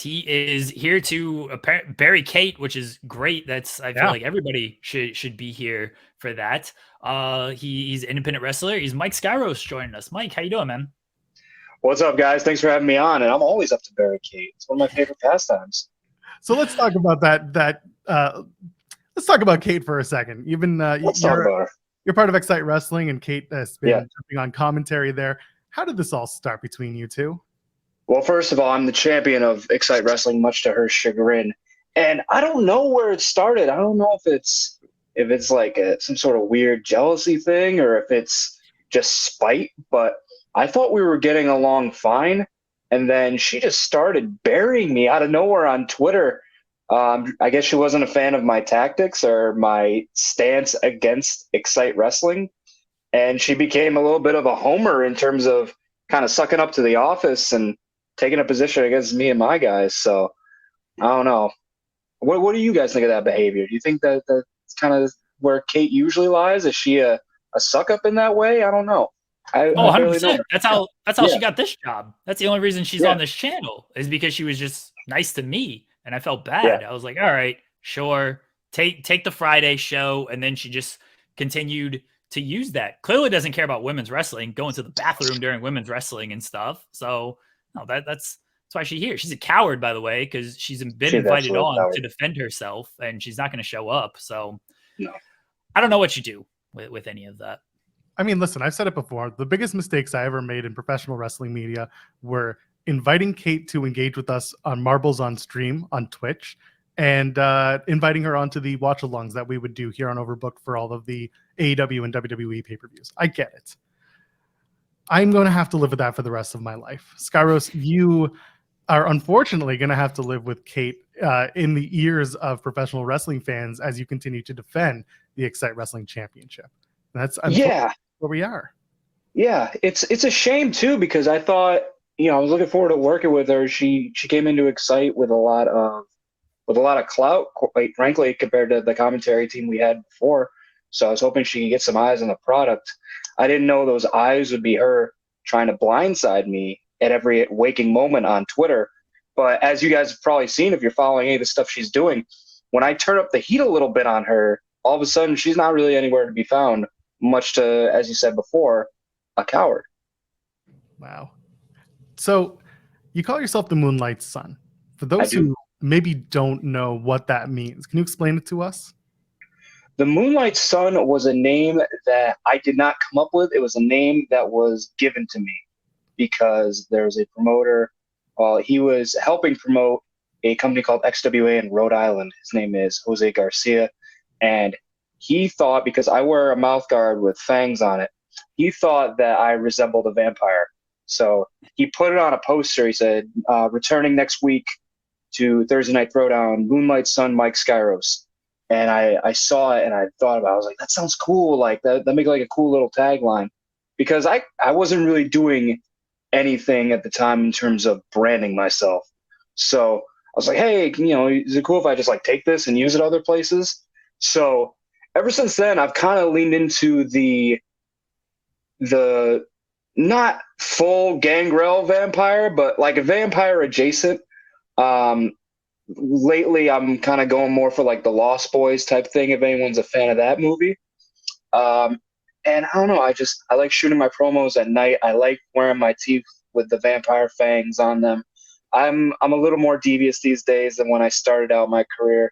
He is here to bury Kate, which is great. I feel like everybody should be here for that. He's an independent wrestler. He's Mike Skyros joining us. Mike, how you doing, man? What's up, guys? Thanks for having me on. And I'm always up to barricade. It's one of my favorite pastimes. So let's talk about that. Let's talk about Kate for a second. You've been you're part of Xcite Wrestling, and Kate has been jumping on commentary there. How did this all start between you two? Well, first of all, I'm the champion of Xcite Wrestling, much to her chagrin. And I don't know where it started. I don't know if it's like some sort of weird jealousy thing or if it's just spite. But I thought we were getting along fine. And then she just started burying me out of nowhere on Twitter. I guess she wasn't a fan of my tactics or my stance against Xcite Wrestling. And she became a little bit of a homer in terms of kind of sucking up to the office and taking a position against me and my guys. So I don't know. What do you guys think of that behavior? Do you think that that's kind of where Kate usually lies? Is she a suck up in that way? I don't know. I 100%. That's how she got this job. That's the only reason she's on this channel, is because she was just nice to me, and I felt bad. I was like, all right, sure, take the Friday show, and then she just continued to use that. Clearly doesn't care about women's wrestling, going to the bathroom during women's wrestling and stuff. So no, that's why she's here. She's a coward, by the way, because she's been invited on to defend herself, and she's not going to show up. So no. I don't know what you do with any of that. I mean, listen, I've said it before. The biggest mistakes I ever made in professional wrestling media were inviting Kate to engage with us on Marbles on Stream on Twitch and inviting her onto the watch-alongs that we would do here on Overbooked for all of the AEW and WWE pay-per-views. I get it. I'm going to have to live with that for the rest of my life. Skyros, you are unfortunately going to have to live with Kate in the ears of professional wrestling fans as you continue to defend the Xcite Wrestling Championship. That's where we are. Yeah, it's a shame too, because I thought, I was looking forward to working with her. She came into Xcite with a lot of clout, quite frankly, compared to the commentary team we had before. So I was hoping she could get some eyes on the product. I didn't know those eyes would be her trying to blindside me at every waking moment on Twitter. But as you guys have probably seen, if you're following any of the stuff she's doing, when I turn up the heat a little bit on her, all of a sudden she's not really anywhere to be found, much to, as you said before, a coward. Wow. So you call yourself the Moonlight Sun. For those who maybe don't know what that means, can you explain it to us? The Moonlight Sun was a name that I did not come up with. It was a name that was given to me because there's a promoter. He was helping promote a company called XWA in Rhode Island. His name is Jose Garcia. And he thought, because I wear a mouth guard with fangs on it, he thought that I resembled a vampire. So he put it on a poster. He said, returning next week to Thursday Night Throwdown, Moonlight Sun, Mike Skyros. And I saw it and I thought about it. I was like, that sounds cool. Like that make like a cool little tagline. Because I wasn't really doing anything at the time in terms of branding myself. So I was like, hey, is it cool if I just like take this and use it other places? So ever since then, I've kind of leaned into the not full Gangrel vampire, but like a vampire adjacent. Lately, I'm kind of going more for like the Lost Boys type thing, if anyone's a fan of that movie. And I don't know, I like shooting my promos at night. I like wearing my teeth with the vampire fangs on them. I'm a little more devious these days than when I started out my career.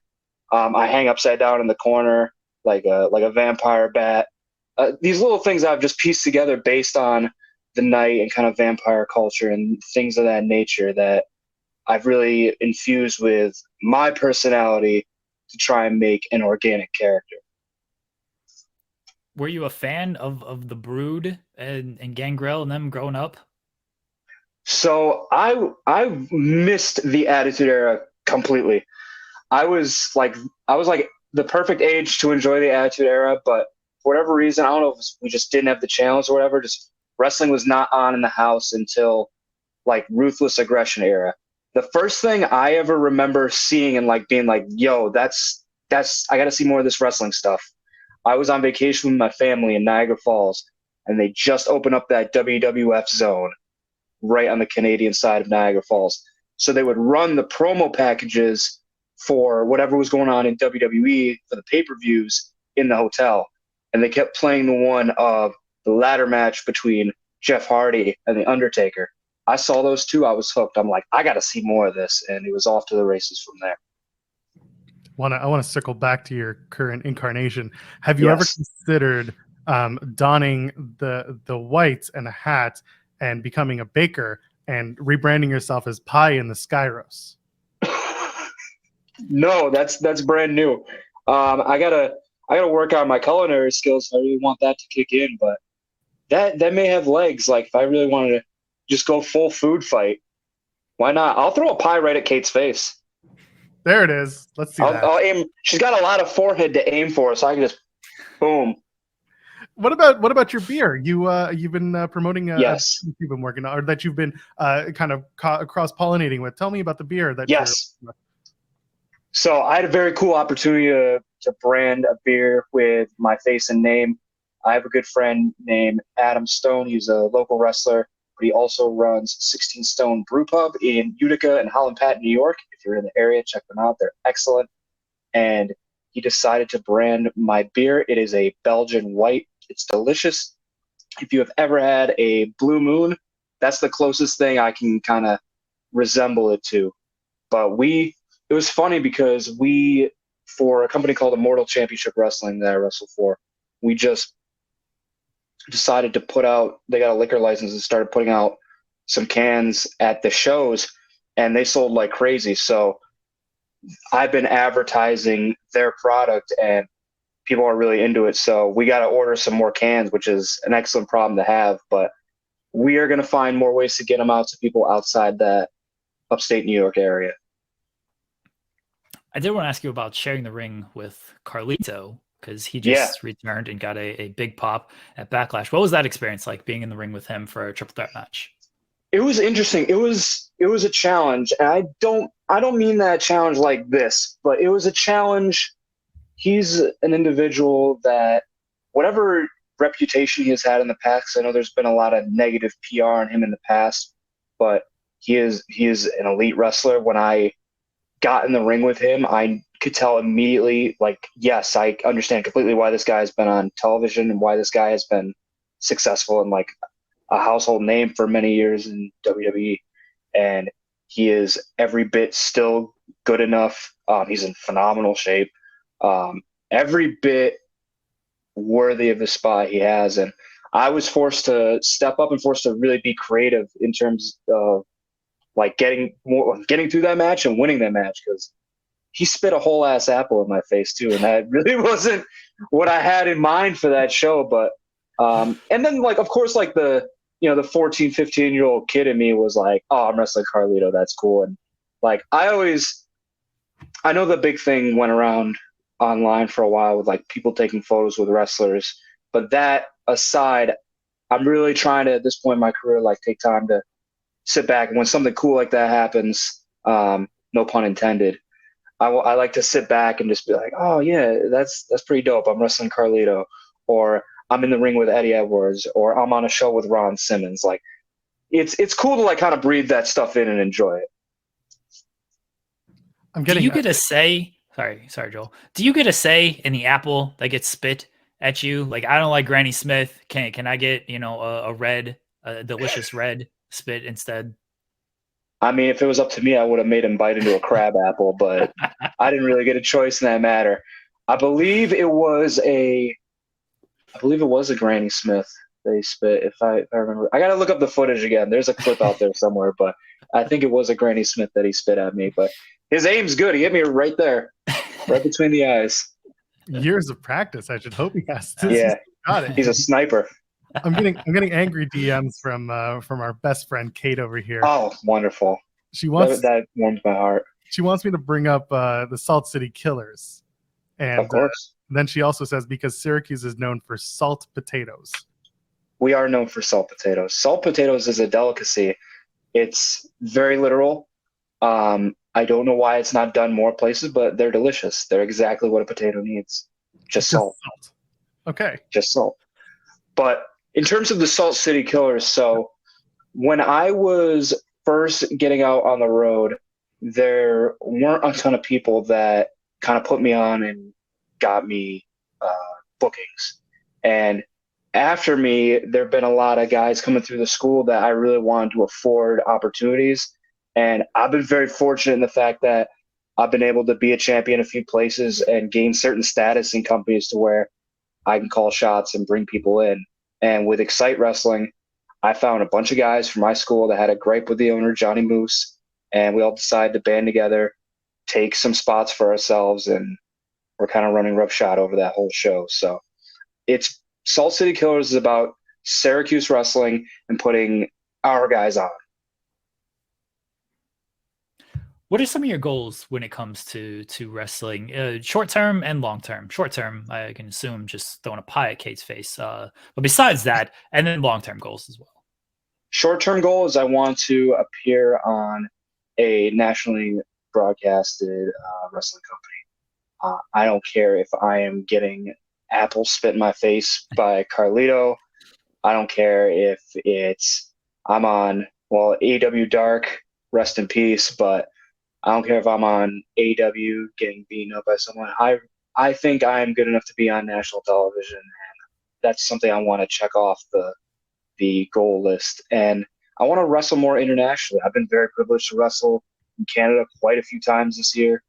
I hang upside down in the corner like a vampire bat. These little things I've just pieced together based on the night and kind of vampire culture and things of that nature that I've really infused with my personality to try and make an organic character. Were you a fan of the Brood and Gangrel and them growing up? So I missed the Attitude Era completely. I was like the perfect age to enjoy the Attitude Era, but for whatever reason, I don't know if we just didn't have the channels or whatever. Just wrestling was not on in the house until like Ruthless Aggression era. The first thing I ever remember seeing and like being like, yo, that's I got to see more of this wrestling stuff. I was on vacation with my family in Niagara Falls, and they just opened up that WWF zone right on the Canadian side of Niagara Falls. So they would run the promo packages for whatever was going on in WWE for the pay-per-views in the hotel. And they kept playing the one of the ladder match between Jeff Hardy and The Undertaker. I saw those two. I was hooked. I'm like, I got to see more of this. And it was off to the races from there. I want to circle back to your current incarnation. Have you ever considered donning the whites and a hat and becoming a baker and rebranding yourself as Pie in the Skyros? No, that's brand new. I gotta work on my culinary skills. I really want that to kick in, but that may have legs. Like if I really wanted to just go full food fight, why not? I'll throw a pie right at Kate's face. There it is. Let's see that. I'll aim. She's got a lot of forehead to aim for, so I can just boom. What about your beer? You've been promoting. Yes. You've been working on, or that you've been kind of cross pollinating with. Tell me about the beer that. Yes. So I had a very cool opportunity to brand a beer with my face and name. I have a good friend named Adam Stone. He's a local wrestler, but he also runs 16 Stone Brew Pub in Utica and Holland Pat, New York. If you're in the area, check them out. They're excellent. And he decided to brand my beer. It is a Belgian white. It's delicious. If you have ever had a Blue Moon, that's the closest thing I can kind of resemble it to. But it was funny because for a company called Immortal Championship Wrestling that I wrestle for, we just decided to put out, they got a liquor license and started putting out some cans at the shows, and they sold like crazy. So I've been advertising their product and people are really into it. So we got to order some more cans, which is an excellent problem to have, but we are going to find more ways to get them out to people outside that upstate New York area. I did want to ask you about sharing the ring with Carlito, because he just returned and got a big pop at Backlash. What was that experience like, being in the ring with him for a triple threat match? It was interesting. It was a challenge. And I don't mean that challenge like this, but it was a challenge. He's an individual that whatever reputation he has had in the past, I know there's been a lot of negative PR on him in the past, but he is an elite wrestler. When I got in the ring with him, I could tell immediately, like, yes, I understand completely why this guy has been on television and why this guy has been successful and like a household name for many years in WWE. And he is every bit still good enough. He's in phenomenal shape. Every bit worthy of the spot he has. And I was forced to step up and forced to really be creative in terms of like getting through that match and winning that match, because he spit a whole ass apple in my face too, and that really wasn't what I had in mind for that show. But and then like of course like the 14, 15-year-old kid in me was like, oh, I'm wrestling Carlito, that's cool. And like I know the big thing went around online for a while with like people taking photos with wrestlers, but that aside, I'm really trying to at this point in my career like take time to sit back, and when something cool like that happens, no pun intended, I like to sit back and just be like, oh yeah, that's pretty dope. I'm wrestling Carlito, or I'm in the ring with Eddie Edwards, or I'm on a show with Ron Simmons. Like it's cool to like kind of breathe that stuff in and enjoy it. Do you get a say? Sorry, Joel. Do you get a say in the apple that gets spit at you? Like, I don't like Granny Smith. Can I get a delicious red spit instead? I mean, if it was up to me, I would have made him bite into a crab apple, but I didn't really get a choice in that matter. I believe it was a Granny Smith they spit, if I remember. I got to look up the footage again. There's a clip out there somewhere, but I think it was a Granny Smith that he spit at me. But his aim's good. He hit me right there, right between the eyes. Years of practice, I should hope he has. Yeah, got it. He's a sniper. I'm getting angry DMs from our best friend Kate over here. Oh, wonderful! That warms my heart. She wants me to bring up the Salt City Killers, and of course. Then she also says because Syracuse is known for salt potatoes. We are known for salt potatoes. Salt potatoes is a delicacy. It's very literal. I don't know why it's not done more places, but they're delicious. They're exactly what a potato needs. Just salt. Okay. Just salt. But in terms of the Salt City Killers, so when I was first getting out on the road, there weren't a ton of people that kind of put me on and got me bookings. And after me, there have been a lot of guys coming through the school that I really wanted to afford opportunities. And I've been very fortunate in the fact that I've been able to be a champion a few places and gain certain status in companies to where I can call shots and bring people in. And with Xcite Wrestling, I found a bunch of guys from my school that had a gripe with the owner, Johnny Moose, and we all decided to band together, take some spots for ourselves, and we're kind of running roughshod over that whole show. So it's Salt City Killers is about Syracuse wrestling and putting our guys on. What are some of your goals when it comes to wrestling, short term and long term? Short term, I can assume just throwing a pie at Kate's face. But besides that, and then long term goals as well. Short term goal is I want to appear on a nationally broadcasted wrestling company. I don't care if I am getting apples spit in my face by Carlito. I don't care if I'm on AEW Dark, rest in peace, but I don't care if I'm on AEW getting beaten up by someone. I think I am good enough to be on national television, and that's something I want to check off the goal list. And I want to wrestle more internationally. I've been very privileged to wrestle in Canada quite a few times this year.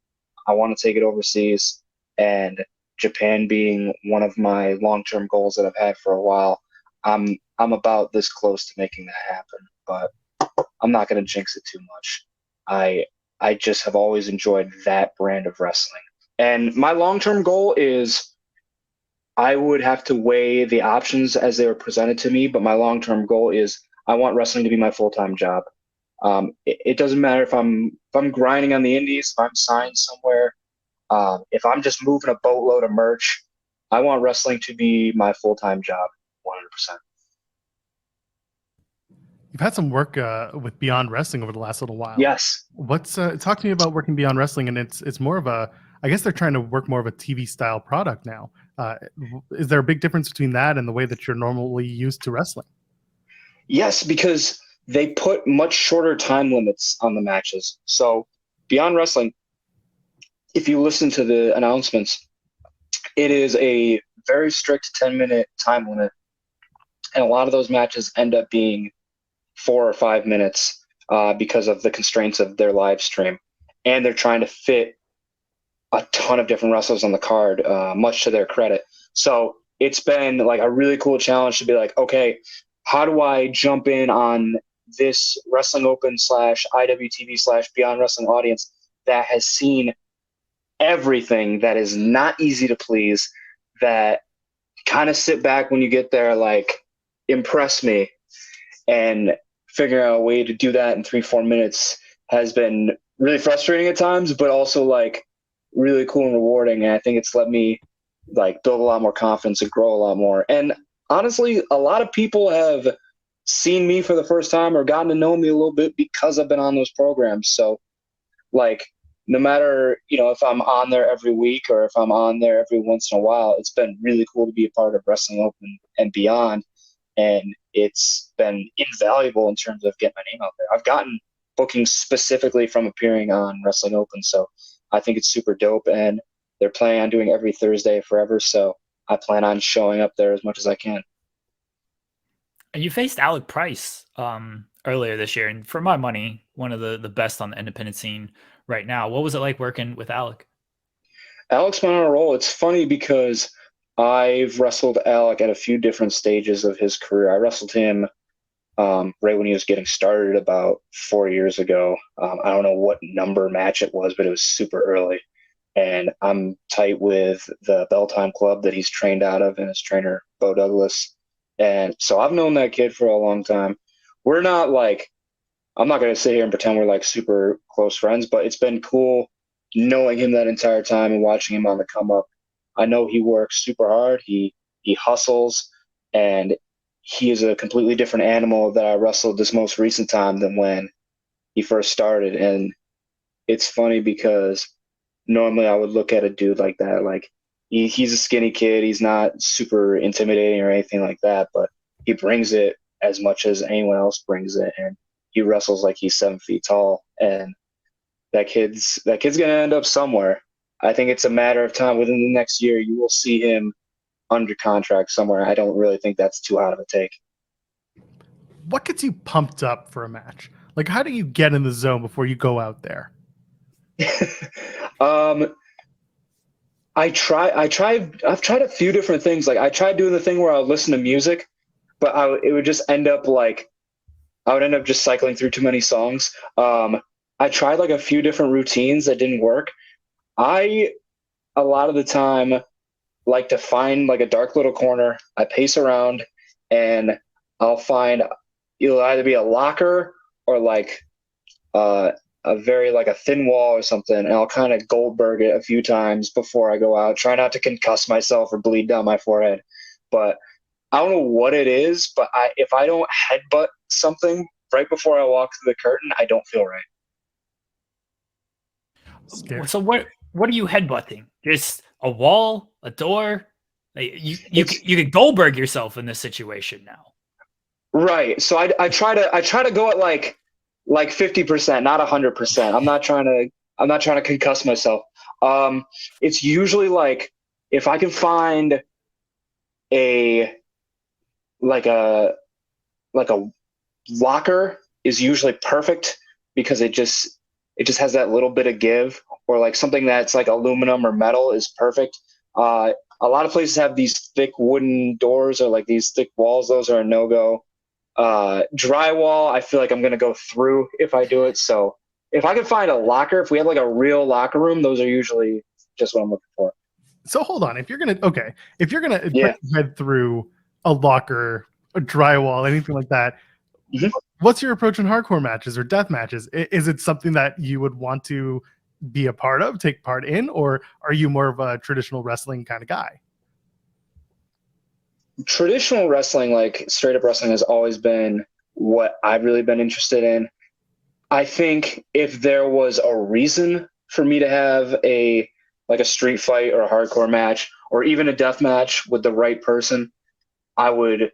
I want to take it overseas, and Japan being one of my long-term goals that I've had for a while. I'm about this close to making that happen, but I'm not going to jinx it too much. I just have always enjoyed that brand of wrestling. And my long-term goal is I would have to weigh the options as they were presented to me, but my long-term goal is I want wrestling to be my full-time job. It doesn't matter if I'm grinding on the indies, if I'm signed somewhere, if I'm just moving a boatload of merch. I want wrestling to be my full-time job, 100%. You've had some work with Beyond Wrestling over the last little while. Yes. Talk to me about working Beyond Wrestling, and it's more of a, I guess they're trying to work more of a TV style product now. Is there a big difference between that and the way that you're normally used to wrestling? Yes, because they put much shorter time limits on the matches. So Beyond Wrestling, if you listen to the announcements, it is a very strict 10-minute time limit. And a lot of those matches end up being 4 or 5 minutes because of the constraints of their live stream. And they're trying to fit a ton of different wrestlers on the card, much to their credit. So it's been like a really cool challenge to be like, okay, how do I jump in on this Wrestling Open / IWTV / Beyond Wrestling audience that has seen everything that is not easy to please, that kind of sit back when you get there, like, impress me, and figuring out a way to do that in 3-4 minutes has been really frustrating at times, but also like really cool and rewarding. And I think it's let me like build a lot more confidence and grow a lot more. And honestly, a lot of people have seen me for the first time or gotten to know me a little bit because I've been on those programs. So like, no matter, if I'm on there every week or if I'm on there every once in a while, it's been really cool to be a part of Wrestling Open and beyond. And it's been invaluable in terms of getting my name out there. I've gotten bookings specifically from appearing on Wrestling Open. So I think it's super dope, and they're planning on doing every Thursday forever. So I plan on showing up there as much as I can. And you faced Alec Price earlier this year, and for my money, one of the best on the independent scene right now. What was it like working with Alec? Alec's been on a roll. It's funny because I've wrestled Alec at a few different stages of his career. I wrestled him right when he was getting started about 4 years ago. I don't know what number match it was, but it was super early. And I'm tight with the Bell Time Club that he's trained out of and his trainer, Bo Douglas. And so I've known that kid for a long time. We're not like, I'm not going to sit here and pretend we're like super close friends, but it's been cool knowing him that entire time and watching him on the come up. I know he works super hard. He hustles, and he is a completely different animal that I wrestled this most recent time than when he first started. And it's funny because normally I would look at a dude like that, like he's a skinny kid. He's not super intimidating or anything like that, but he brings it as much as anyone else brings it. And he wrestles like he's 7 feet tall, and that kid's gonna end up somewhere. I think it's a matter of time. Within the next year, you will see him under contract somewhere. I don't really think that's too hot of a take. What gets you pumped up for a match? Like, how do you get in the zone before you go out there? I've tried a few different things. Like, I tried doing the thing where I would listen to music, but it would just end up like I would end up just cycling through too many songs. I tried like a few different routines that didn't work. A lot of the time, like to find like a dark little corner. I pace around, and I'll find it'll either be a locker or like a very like a thin wall or something, and I'll kind of Goldberg it a few times before I go out. Try not to concuss myself or bleed down my forehead. But I don't know what it is, but if I don't headbutt something right before I walk through the curtain, I don't feel right. Scary. So what are you headbutting? Just a wall, a door? You could Goldberg yourself in this situation now. Right. So I try to go at like 50%, not 100%. I'm not trying to concuss myself. It's usually like if I can find a locker is usually perfect, because it just has that little bit of give, or like something that's like aluminum or metal is perfect. A lot of places have these thick wooden doors or like these thick walls. Those are a no-go. Drywall, I feel like I'm going to go through if I do it. So if I can find a locker, if we have like a real locker room, those are usually just what I'm looking for. So hold on. If you're going to head through a locker, a drywall, anything like that, mm-hmm. What's your approach in hardcore matches or death matches? Is it something that you would want to be a part of, take part in, or are you more of a traditional wrestling kind of guy? Traditional wrestling, like straight up wrestling, has always been what I've really been interested in. I think if there was a reason for me to have a street fight or a hardcore match or even a death match with the right person, I would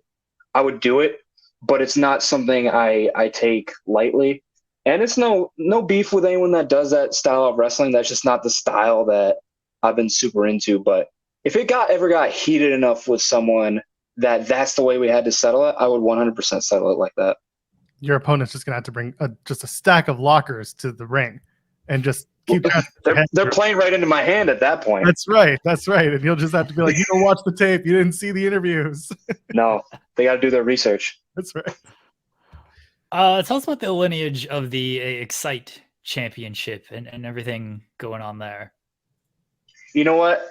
do it, but it's not something I take lightly. And it's no beef with anyone that does that style of wrestling. That's just not the style that I've been super into. But if it ever got heated enough with someone that's the way we had to settle it, I would 100% settle it like that. Your opponent's just going to have to bring just a stack of lockers to the ring and just keep they're playing right into my hand at that point. That's right. And you'll just have to be like, you don't watch the tape. You didn't see the interviews. No, they got to do their research. That's right. Tell us about the lineage of the Xcite Championship and everything going on there. You know what?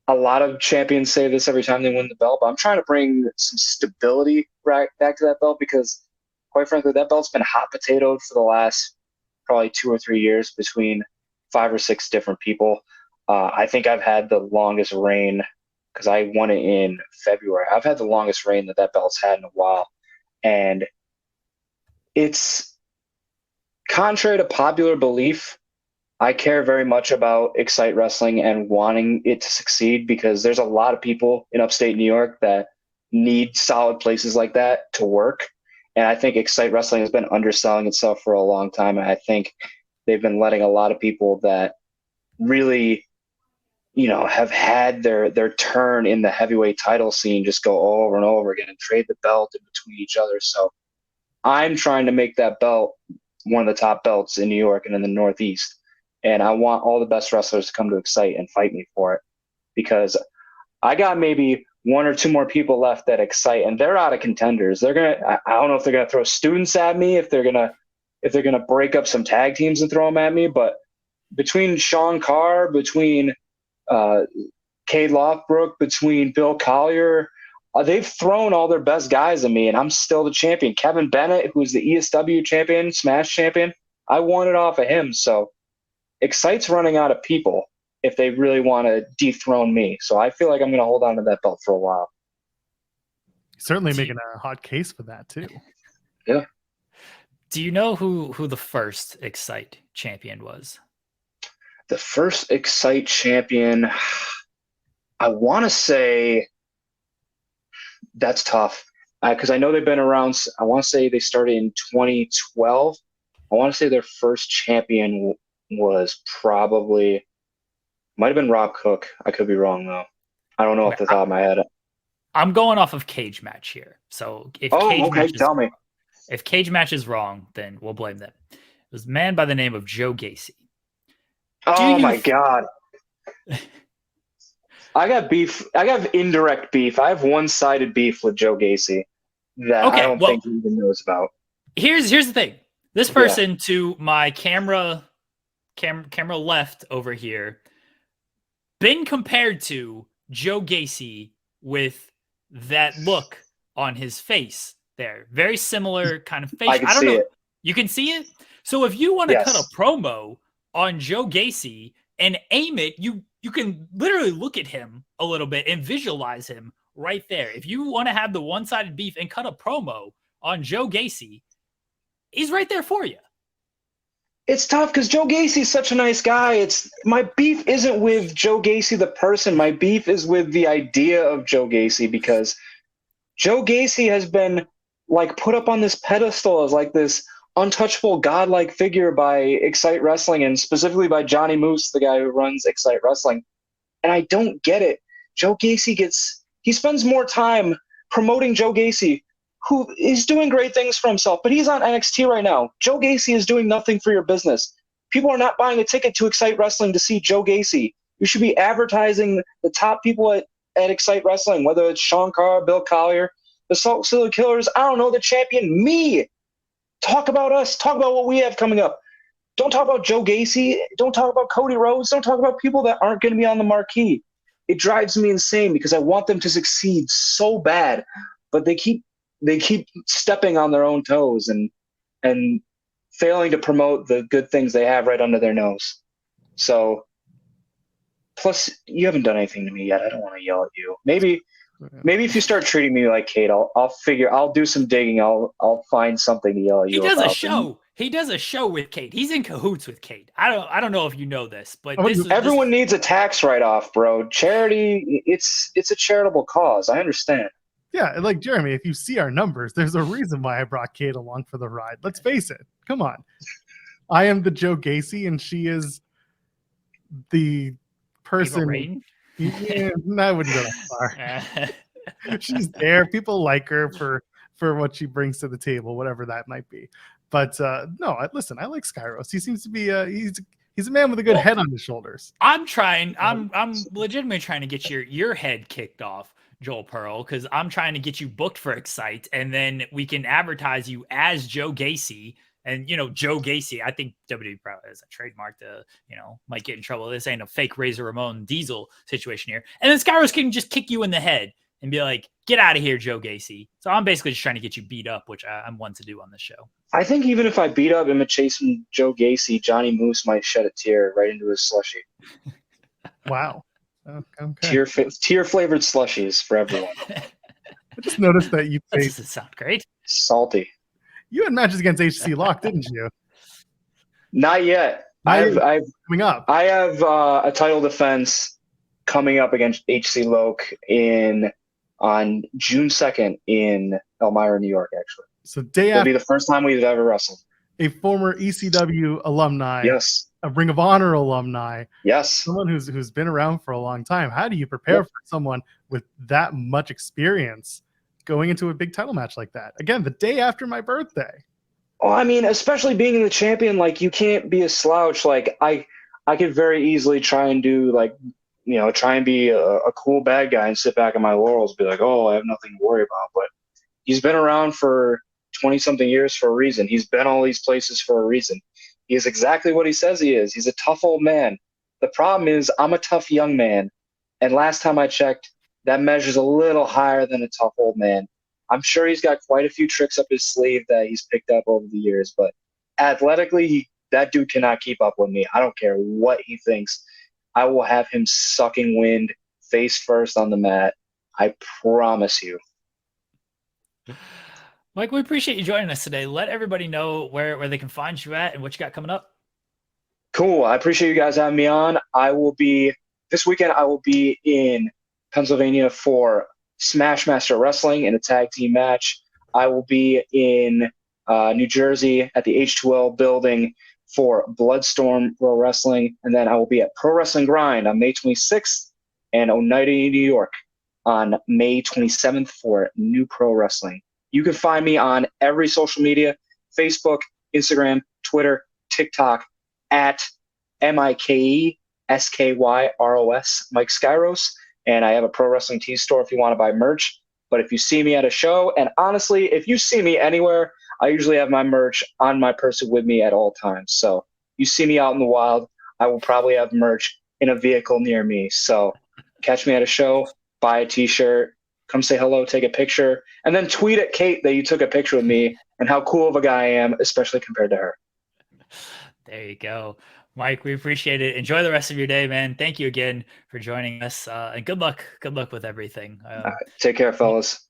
A lot of champions say this every time they win the belt, but I'm trying to bring some stability back to that belt, because quite frankly, that belt's been hot potatoed for the last probably 2 or 3 years between 5 or 6 different people. I think I've had the longest reign, because I won it in February. I've had the longest reign that belt's had in a while. And it's contrary to popular belief, I care very much about Xcite Wrestling and wanting it to succeed, because there's a lot of people in upstate New York that need solid places like that to work. And I think Xcite Wrestling has been underselling itself for a long time. And I think they've been letting a lot of people that really, have had their turn in the heavyweight title scene just go over and over again and trade the belt in between each other. So I'm trying to make that belt one of the top belts in New York and in the Northeast. And I want all the best wrestlers to come to Xcite and fight me for it, because I got maybe 1 or 2 more people left at Xcite, and they're out of contenders. I don't know if they're gonna throw students at me, if they're gonna break up some tag teams and throw them at me. But between Sean Carr, between Cade Lothbrook, between Bill Collier, they've thrown all their best guys at me, and I'm still the champion. Kevin Bennett, who's the ESW champion, Smash champion, I won it off of him. So Xcite's running out of people if they really want to dethrone me. So I feel like I'm going to hold on to that belt for a while. Certainly making a hot case for that too. Yeah. Do you know who the first Xcite champion was? The first Xcite champion, I want to say, that's tough. because I know they've been around. I want to say they started in 2012. I want to say their first champion was probably, might have been Rob Cook. I could be wrong though. I don't know off the top of my head. I'm going off of cage match here. So if if cage match is wrong, then we'll blame them. It was a man by the name of Joe Gacy. Oh my God. I got beef. I got indirect beef. I have one-sided beef with Joe Gacy that I don't think he even knows about. Here's the thing. This person to my camera left over here been compared to Joe Gacy with that look on his face there. Very similar kind of face. I don't know. You can see it? So if you want to cut a promo on Joe Gacy and aim it, you can literally look at him a little bit and visualize him right there. If you want to have the one-sided beef and cut a promo on Joe Gacy, he's right there for you. It's tough because Joe Gacy is such a nice guy. My beef isn't with Joe Gacy the person. My beef is with the idea of Joe Gacy, because Joe Gacy has been like put up on this pedestal as like this untouchable godlike figure by Xcite Wrestling, and specifically by Johnny Moose, the guy who runs Xcite Wrestling. And I don't get it. Joe Gacy he spends more time promoting Joe Gacy, who is doing great things for himself, but he's on NXT right now. Joe Gacy is doing nothing for your business. People are not buying a ticket to Xcite Wrestling to see Joe Gacy. You should be advertising the top people at Xcite Wrestling, whether it's Sean Carr, Bill Collier, the Salt City Killers, I don't know, the champion, me. Talk about us. Talk about what we have coming up. Don't talk about Joe Gacy. Don't talk about Cody Rhodes. Don't talk about people that aren't going to be on the marquee. It drives me insane because I want them to succeed so bad, but they keep stepping on their own toes and failing to promote the good things they have right under their nose. So, plus, you haven't done anything to me yet. I don't want to yell at you. Maybe if you start treating me like Kate, I'll do some digging. I'll find something to yell at you about. He does a show. He does a show with Kate. He's in cahoots with Kate. I don't know if you know this, but everyone needs a tax write-off, bro. Charity, it's a charitable cause. I understand. Yeah, like Jeremy, if you see our numbers, there's a reason why I brought Kate along for the ride. Let's face it. Come on. I am the Joe Gacy, and she is the person. Yeah, I wouldn't go that far. She's there. People like her for what she brings to the table, whatever that might be. But no, listen, I like Skyros. He seems to be he's a man with a good head on his shoulders. I'm legitimately trying to get your head kicked off, Joel Pearl, because I'm trying to get you booked for Xcite, and then we can advertise you as Joe Gacy. And, Joe Gacy, I think WWE probably has a trademark to, might get in trouble. This ain't a fake Razor Ramon Diesel situation here. And then Skyros can just kick you in the head and be like, get out of here, Joe Gacy. So I'm basically just trying to get you beat up, which I'm one to do on this show. I think even if I beat up him and chasing Joe Gacy, Johnny Moose might shed a tear right into his slushie. Wow. Okay. Tear-flavored slushies for everyone. I just noticed that you that doesn't sound great. Salty. You had matches against HC Lock, didn't you? Not yet. Coming up. I have a title defense coming up against HC Loc on June 2nd in Elmira, New York, actually. So it'll be the first time we've ever wrestled. A former ECW alumni. Yes. A Ring of Honor alumni. Yes. Someone who's been around for a long time. How do you prepare for someone with that much experience going into a big title match like that? Again, the day after my birthday. Well, I mean, especially being the champion, like, you can't be a slouch. Like, I could very easily try and do, like, try and be a cool bad guy and sit back on my laurels, be like, oh, I have nothing to worry about. But he's been around for 20-something years for a reason. He's been all these places for a reason. He is exactly what he says he is. He's a tough old man. The problem is I'm a tough young man. And last time I checked, that measures a little higher than a tough old man. I'm sure he's got quite a few tricks up his sleeve that he's picked up over the years, but athletically, that dude cannot keep up with me. I don't care what he thinks. I will have him sucking wind face first on the mat. I promise you. Mike, we appreciate you joining us today. Let everybody know where they can find you at and what you got coming up. Cool. I appreciate you guys having me on. This weekend I will be in Pennsylvania for Smash Master Wrestling in a tag team match. I will be in New Jersey at the H2L building for Bloodstorm Pro Wrestling. And then I will be at Pro Wrestling Grind on May 26th and Oneida, New York on May 27th for New Pro Wrestling. You can find me on every social media, Facebook, Instagram, Twitter, TikTok, at MikeSkyros, Mike Skyros. And I have a pro wrestling tee store if you want to buy merch. But if you see me at a show, and honestly, if you see me anywhere, I usually have my merch on my person with me at all times. So you see me out in the wild, I will probably have merch in a vehicle near me. So catch me at a show, buy a t-shirt, come say hello, take a picture, and then tweet at Kate that you took a picture with me and how cool of a guy I am, especially compared to her. There you go. Mike, we appreciate it. Enjoy the rest of your day, man. Thank you again for joining us. And good luck. Good luck with everything. Take care, fellas.